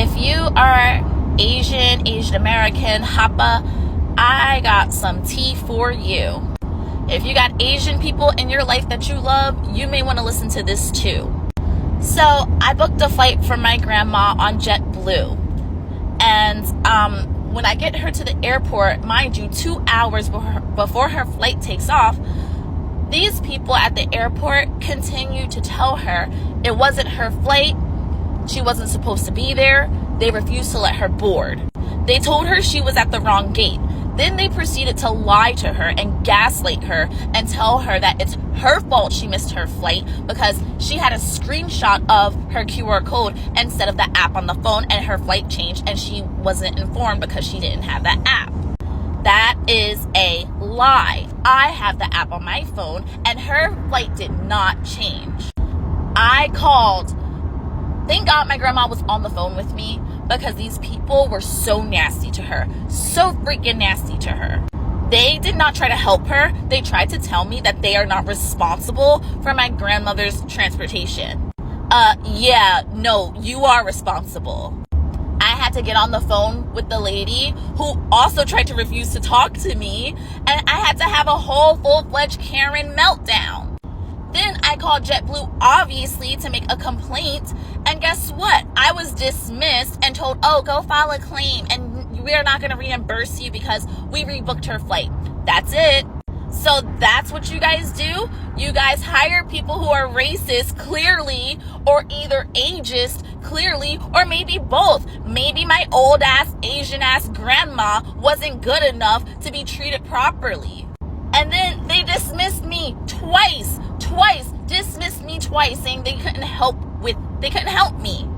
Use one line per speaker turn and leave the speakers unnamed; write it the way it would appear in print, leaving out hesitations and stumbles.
If you are Asian American, Hapa, I got some tea for you. If you got Asian people in your life that you love, you may want to listen to this too. So I booked a flight for my grandma on JetBlue. And when I get her to the airport, mind you, 2 hours before her flight takes off, these people at the airport continue to tell her it wasn't her flight. She wasn't supposed to be there. They refused to let her board. They told her she was at the wrong gate. Then they proceeded to lie to her and gaslight her and tell her that it's her fault she missed her flight because she had a screenshot of her QR code instead of the app on the phone, and her flight changed and she wasn't informed because she didn't have that app. That is a lie. I have the app on my phone and her flight did not change. I called. Thank God my grandma was on the phone with me because these people were so nasty to her. So freaking nasty to her. They did not try to help her. They tried to tell me that they are not responsible for my grandmother's transportation. Yeah, no, you are responsible. I had to get on the phone with the lady who also tried to refuse to talk to me, and I had to have a whole full-fledged Karen meltdown. Then I called JetBlue, obviously, to make a complaint, and guess what? I was dismissed and told, oh, go file a claim, and we're not going to reimburse you because we rebooked her flight. That's it. So that's what you guys do? You guys hire people who are racist, clearly, or either ageist, clearly, or maybe both. Maybe my old-ass, Asian-ass grandma wasn't good enough to be treated properly. And then they dismissed me twice, dismissed me twice, saying they couldn't help me.